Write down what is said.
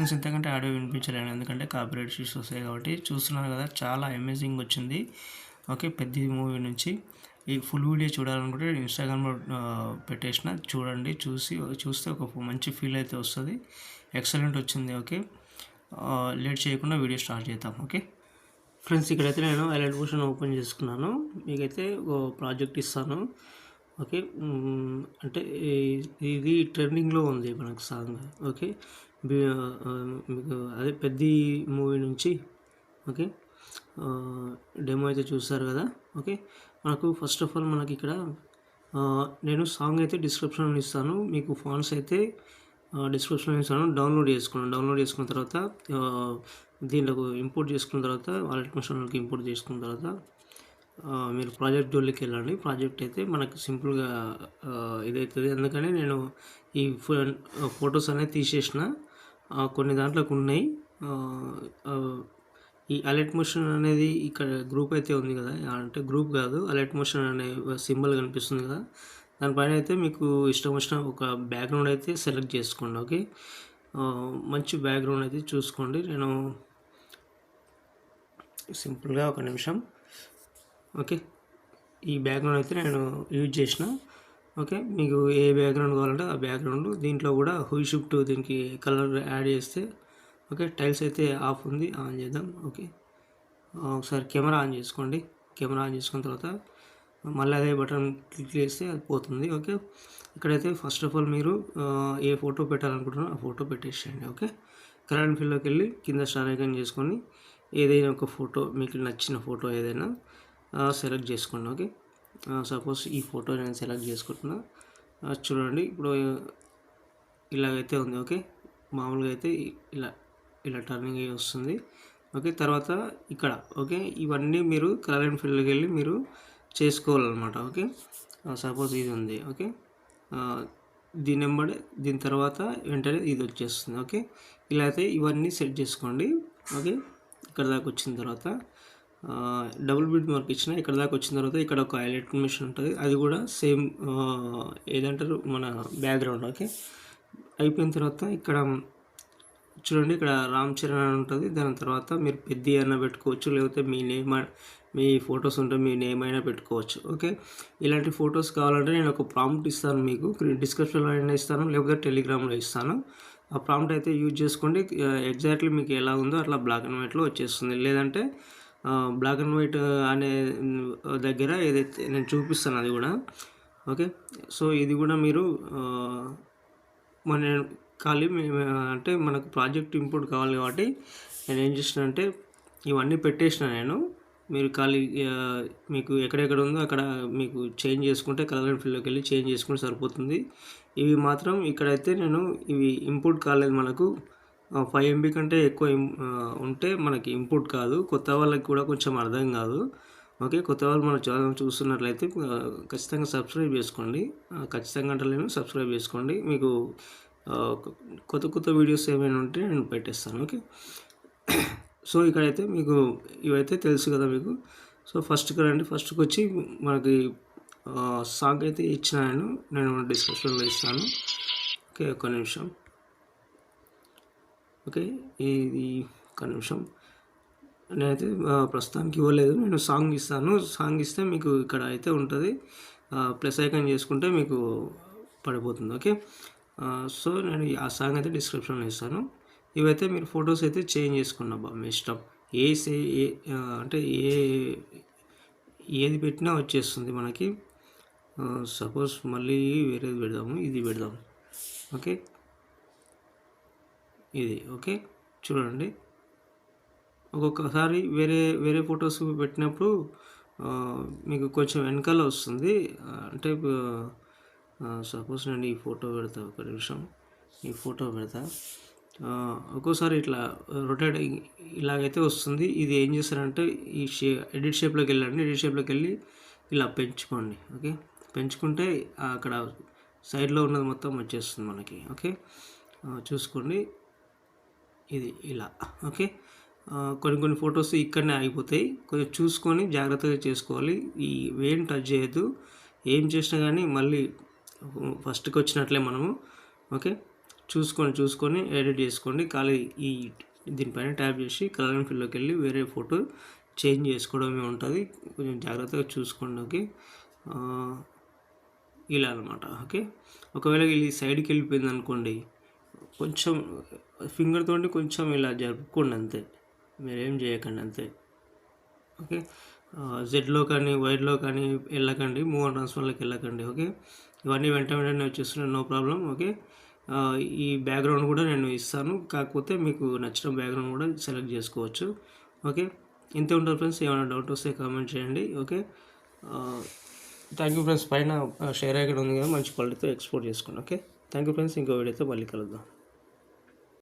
Friends ఇంతకంటే audio వినిపించలేను, ఎందుకంటే copyright issues వస్తాయి కాబట్టి. చూస్తున్నారు కదా, చాలా అమేజింగ్ వచ్చింది. ఓకే, పెద్ద మూవీ నుంచి ఈ ఫుల్ వీడియో చూడాలనుకుంటే ఇన్స్టాగ్రామ్లో పెట్టేసిన, చూడండి. చూస్తే ఒక మంచి ఫీల్ అయితే వస్తుంది. ఎక్సలెంట్ వచ్చింది. ఓకే, లేట్ చేయకుండా వీడియో స్టార్ట్ చేద్దాం. ఓకే ఫ్రెండ్స్, ఇక్కడైతే నేను హైలైట్ పోర్షన్ ఓపెన్ చేసుకున్నాను. మీకైతే ఒక ప్రాజెక్ట్ ఇస్తాను. ఓకే, అంటే ఇది ట్రెండింగ్లో ఉంది మనకు సాంగ్. ఓకే, మీకు అదే పెద్ద మూవీ నుంచి ఓకే డెమో అయితే చూస్తారు కదా. ఓకే, మనకు ఫస్ట్ ఆఫ్ ఆల్ మనకి ఇక్కడ నేను సాంగ్ అయితే డిస్క్రిప్షన్లో ఇస్తాను. మీకు ఫాంట్స్ అయితే డిస్క్రిప్షన్లో ఇస్తాను. డౌన్లోడ్ చేసుకున్న తర్వాత దీంట్లోకి ఇంపోర్ట్ చేసుకున్న తర్వాత వాలెట్ మిషన్లోకి ఇంపోర్ట్ చేసుకున్న తర్వాత మీరు ప్రాజెక్ట్ జోలికి వెళ్ళండి. ప్రాజెక్ట్ అయితే మనకు సింపుల్గా ఇదవుతుంది. అందుకని నేను ఈ ఫొటోస్ అనేది తీసేసిన, కొన్ని దాంట్లోకి ఉన్నాయి. ఈ అలర్ట్ మోషన్ అనేది ఇక్కడ గ్రూప్ అయితే ఉంది కదా, అంటే గ్రూప్ కాదు, అలర్ట్ మోషన్ అనే సింబల్ కనిపిస్తుంది కదా, దానిపైన అయితే మీకు ఇష్టం వచ్చిన ఒక బ్యాక్గ్రౌండ్ అయితే సెలెక్ట్ చేసుకోండి. ఓకే, మంచి బ్యాక్గ్రౌండ్ అయితే చూసుకోండి. నేను సింపుల్గా ఒక నిమిషం. ఓకే, ఈ బ్యాక్గ్రౌండ్ అయితే నేను యూజ్ చేసిన. ఓకే, మీకు ఏ బ్యాక్గ్రౌండ్ కావాలంటే ఆ బ్యాక్గ్రౌండ్. దీంట్లో కూడా హుయ్ షిఫ్ట్ దీనికి కలర్ యాడ్ చేస్తే ఓకే, టైల్స్ అయితే ఆఫ్ ఉంది, ఆన్ చేద్దాం. ఓకే, ఒకసారి కెమెరా ఆన్ చేసుకోండి. కెమెరా ఆన్ చేసుకున్న తర్వాత మళ్ళీ అదే బటన్ క్లిక్ చేస్తే అది పోతుంది. ఓకే, ఇక్కడైతే ఫస్ట్ ఆఫ్ ఆల్ మీరు ఏ ఫోటో పెట్టాలనుకుంటున్నారో ఆ ఫోటో పెట్టేసేయండి. ఓకే, కలర్ అండ్ ఫిల్లోకి వెళ్ళి కింద స్టార్ ఐకాన్ చేసుకొని ఏదైనా ఒక ఫోటో, మీకు నచ్చిన ఫోటో ఏదైనా సెలెక్ట్ చేసుకోండి. ఓకే, సపోజ్ ఈ ఫోటో నేను సెలెక్ట్ చేసుకుంటున్నా. చూడండి, ఇప్పుడు ఇలాగైతే ఉంది. ఓకే, మామూలుగా అయితే ఇలా టర్నింగ్ అయ్యి వస్తుంది. ఓకే, తర్వాత ఇక్కడ ఓకే, ఇవన్నీ మీరు కలర్ అండ్ ఫిల్లోకి వెళ్ళి మీరు చేసుకోవాలన్నమాట. ఓకే, సపోజ్ ఇది ఉంది. ఓకే, దీని వెంబడి దీని తర్వాత వెంటనే ఇది వచ్చేస్తుంది. ఓకే, ఇలా అయితే ఇవన్నీ సెట్ చేసుకోండి. ఓకే, ఇక్కడ దాకా వచ్చిన తర్వాత డబుల్ బిట్ మార్క్ ఇచ్చిన, ఇక్కడ దాకా వచ్చిన తర్వాత ఇక్కడ ఒక హైలైట్ మిషన్ ఉంటుంది, అది కూడా సేమ్ ఏదంటారు మన బ్యాక్గ్రౌండ్. ఓకే, అయిపోయిన తర్వాత ఇక్కడ చూడండి, ఇక్కడ రామ్ చరణ్ అని ఉంటుంది. దాని తర్వాత మీరు పెద్ద అయినా పెట్టుకోవచ్చు, లేకపోతే మీ నేమ్, మీ ఫొటోస్ ఉంటే మీ నేమ్ అయినా పెట్టుకోవచ్చు. ఓకే, ఇలాంటి ఫొటోస్ కావాలంటే నేను ఒక ప్రాంప్ట్ ఇస్తాను, మీకు డిస్క్రిప్షన్లో అయినా ఇస్తాను, లేకపోతే టెలిగ్రామ్లో ఇస్తాను. ఆ ప్రాంప్ట్ అయితే యూజ్ చేసుకోండి. ఎగ్జాక్ట్లీ మీకు ఎలా ఉందో అట్లా బ్లాక్ అండ్ వైట్లో వచ్చేస్తుంది. లేదంటే బ్లాక్ అండ్ వైట్ అనే దగ్గర ఏదైతే నేను చూపిస్తాను అది కూడా. ఓకే, సో ఇది కూడా మీరు మన ఖాళీ అంటే మనకు ప్రాజెక్ట్ ఇంపోర్ట్ కావాలి కాబట్టి నేను ఏం చేసిన అంటే ఇవన్నీ పెట్టేసిన నేను. మీరు ఖాళీ మీకు ఎక్కడెక్కడ ఉందో అక్కడ మీకు చేంజ్ చేసుకుంటే కలర్ అండ్ ఫిల్లోకి వెళ్ళి చేంజ్ చేసుకుంటే సరిపోతుంది. ఇవి మాత్రం ఇక్కడైతే నేను ఇవి ఇంపోర్ట్ కాలేదు. మనకు 5 MB కంటే ఎక్కువ ఉంటే మనకి ఇంపోర్ట్ కాదు. కొత్త వాళ్ళకి కూడా కొంచెం అర్థం కాదు. ఓకే, కొత్త వాళ్ళు మన ఛానల్ చూస్తున్నట్లయితే ఖచ్చితంగా సబ్స్క్రైబ్ చేసుకోండి. ఖచ్చితంగా అంటలేను, సబ్స్క్రైబ్ చేసుకోండి. మీకు కొత్త వీడియోస్ ఏమైనా ఉంటే నేను పెట్టేస్తాను. ఓకే, సో ఇక్కడైతే మీకు ఇవైతే తెలుసు కదా మీకు. సో ఫస్ట్కి రండి. ఫస్ట్కి వచ్చి మనకి సాంగ్ అయితే ఇచ్చిన నేను డిస్క్రిప్షన్లో ఇస్తాను. ఓకే, ఒక్క నిమిషం. ఓకే, ఇది ఒక్క నిమిషం. నేనైతే ప్రస్తుతానికి ఇవ్వలేదు, నేను సాంగ్ ఇస్తాను. సాంగ్ ఇస్తే మీకు ఇక్కడ అయితే ఉంటుంది, ప్లస్ ఐకాన్ చేసుకుంటే మీకు పడిపోతుంది. ఓకే, సో నేను ఆ సాంగ్ అయితే డిస్క్రిప్షన్లో ఇస్తాను. ఇవైతే మీరు ఫొటోస్ అయితే చేంజ్ చేసుకున్నా మీ ఇష్టం. అంటే ఏది పెట్టినా వచ్చేస్తుంది మనకి. సపోజ్ మళ్ళీ వేరేది పెడదాము, ఇది పెడదాం. ఓకే, ఇది ఓకే, చూడండి. ఒక్కొక్కసారి వేరే ఫొటోస్ పెట్టినప్పుడు మీకు కొంచెం వెనకాల వస్తుంది. అంటే సపోజ్ నేను ఈ ఫోటో పెడతా, ఒక నిమిషం, ఈ ఫోటో పెడతా. ఒక్కోసారి ఇట్లా రొటేట్ ఇలాగైతే వస్తుంది. ఇది ఏం చేస్తారంటే ఈ ఎడిట్ షేప్లోకి వెళ్ళండి. ఎడిట్ షేప్లోకి వెళ్ళి ఇలా పెంచుకోండి. ఓకే, పెంచుకుంటే అక్కడ సైడ్లో ఉన్నది మొత్తం వచ్చేస్తుంది మనకి. ఓకే, చూసుకోండి, ఇది ఇలా. ఓకే, కొన్ని ఫొటోస్ ఇక్కడనే ఆగిపోతాయి. కొంచెం చూసుకొని జాగ్రత్తగా చేసుకోవాలి. ఏం టచ్ చేయొద్దు. ఏం చేసినా కానీ మళ్ళీ ఫస్ట్కి వచ్చినట్లే మనము. ఓకే, చూసుకొని ఎడిట్ చేసుకోండి. ఖాళీ ఈ దీనిపైన ట్యాప్ చేసి కలర్ అండ్ ఫిల్లోకి వెళ్ళి వేరే ఫోటో చేంజ్ చేసుకోవడమే ఉంటుంది. కొంచెం జాగ్రత్తగా చూసుకోండి. ఓకే, ఇలా అనమాట. ఓకే, ఒకవేళ ఇది సైడ్కి వెళ్ళిపోయింది అనుకోండి, కొంచెం ఫింగర్ తోటి కొంచెం ఇలా జరుపుకోండి అంతే, మీరేం చేయకండి అంతే. ఓకే, జెడ్లో కానీ వైడ్లో కానీ వెళ్ళకండి, మూవ్ అండ్ ట్రాన్స్ఫర్లోకి వెళ్ళకండి. ఓకే, ఇవన్నీ వెంటనే వచ్చేస్తున్నాయి, నో ప్రాబ్లం. ఓకే, ఈ బ్యాక్గ్రౌండ్ కూడా నేను ఇస్తాను, కాకపోతే మీకు నచ్చిన బ్యాక్గ్రౌండ్ కూడా సెలెక్ట్ చేసుకోవచ్చు. ఓకే, ఇంతే ఉంటుంది ఫ్రెండ్స్. ఏమైనా డౌట్ వస్తే కామెంట్ చేయండి. Okay, thank you friends. పైన షేర్ ఐకాన్ ఉంది కదా, మంచి క్వాలిటీతో ఎక్స్పోర్ట్ చేసుకోండి. Okay, thank you friends. ఇంకో వీడియోతో మళ్ళీ కలుద్దాం.